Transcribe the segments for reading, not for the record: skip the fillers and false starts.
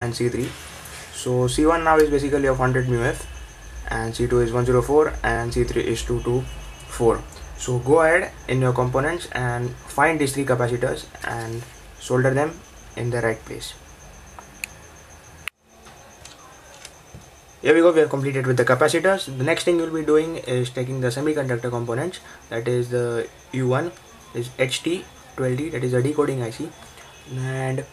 and C3. So C1 now is basically of 100 μF, and C2 is 104, and C3 is 224. So go ahead in your components and find these three capacitors and solder them in the right place. Here we go, we have completed with the capacitors. The next thing you'll be doing is taking the semiconductor components, that is the U1 is HT12D, that is a decoding IC, and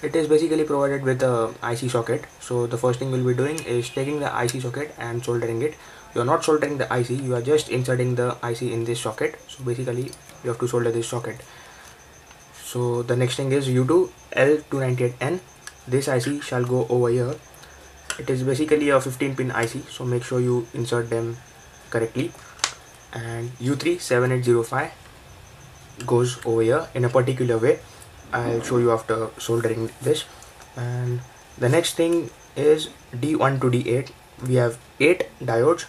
it is basically provided with a IC socket. So the first thing we'll be doing is taking the IC socket and soldering it. You are not soldering the IC, you are just inserting the IC in this socket. So basically you have to solder this socket. So the next thing is U2 L298N. This IC shall go over here. It is basically a 15 pin IC, so make sure you insert them correctly. And U3 7805 goes over here in a particular way. I'll show you after soldering this. And the next thing is D1 to D8. We have 8 diodes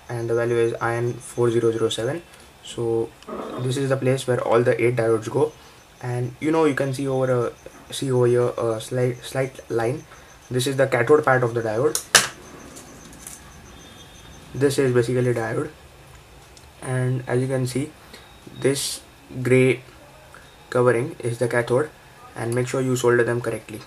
and the value is IN4007. So this is the place where all the 8 diodes go, and you can see over here a slight line. This is the cathode part of the diode. This is basically diode, and as you can see, this gray covering is the cathode, and make sure you solder them correctly.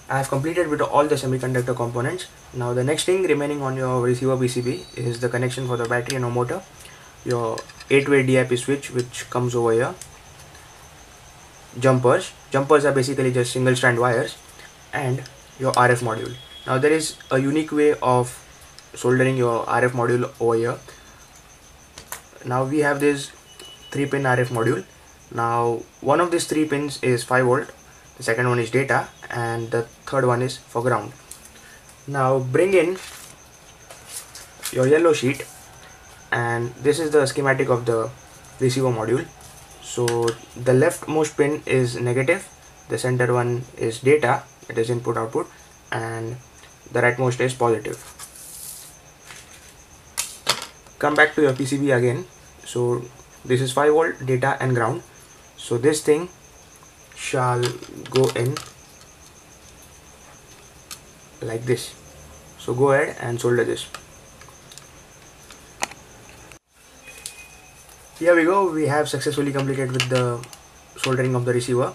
I have completed with all the semiconductor components. Now the next thing remaining on your receiver PCB is the connection for the battery and a motor, your 8-way DIP switch which comes over here, jumpers are basically just single strand wires, and your RF module. Now there is a unique way of soldering your RF module over here. Now we have this 3-pin RF module. Now one of these 3 pins is 5 volt, the second one is data, and the third one is for ground. Now bring in your yellow sheet, and this is the schematic of the receiver module. So the leftmost pin is negative, the center one is data, it is input output, and the rightmost is positive. Come back to your PCB again. So this is 5 volt, data and ground. So this thing shall go in like this. So go ahead and solder this. Here we go, we have successfully completed with the soldering of the receiver.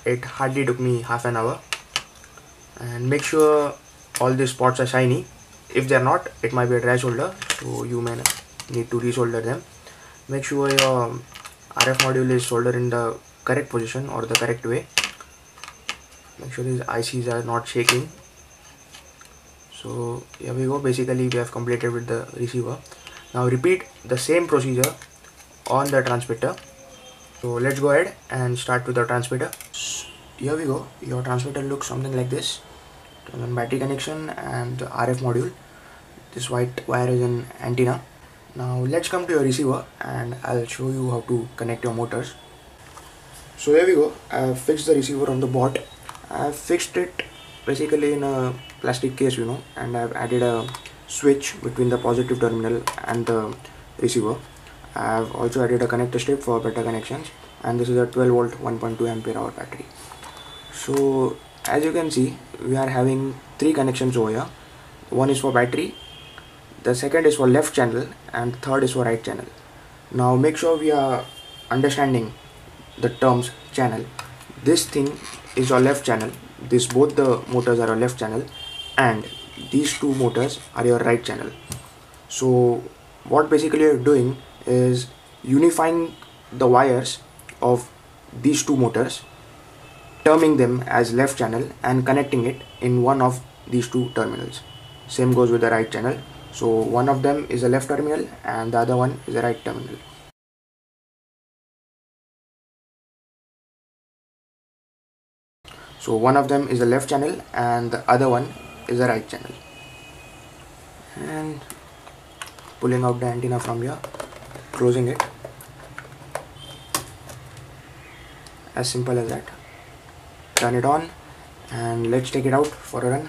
It hardly took me half an hour. And make sure all these spots are shiny. If they are not, it might be a dry solder, so you may need to resolder them. Make sure your RF module is soldered in the correct position or the correct way. Make sure these ICs are not shaking. So here we go, basically we have completed with the receiver. Now repeat the same procedure on the transmitter. So let's go ahead and start with the transmitter. Here we go, your transmitter looks something like this. Turn on battery connection and the RF module. This white wire is an antenna. Now let's come to your receiver and I'll show you how to connect your motors. So here we go, I have fixed the receiver on the board. I have fixed it basically in a plastic case, and I have added a switch between the positive terminal and the receiver. I have also added a connector strip for better connections, and this is a 12 volt 1.2 ampere hour battery. So as you can see, we are having 3 connections over here. One is for battery, the second is for left channel, and third is for right channel. Now make sure we are understanding the terms channel. This thing is your left channel, both the motors are your left channel, and these 2 motors are your right channel. So what basically you're doing is unifying the wires of these 2 motors, terming them as left channel and connecting it in one of these 2 terminals. Same goes with the right channel. So one of them is a left terminal and the other one is a right terminal. So one of them is a left channel and the other one is a right channel. And pulling out the antenna from here, closing it, as simple as that. Turn it on and let's take it out for a run.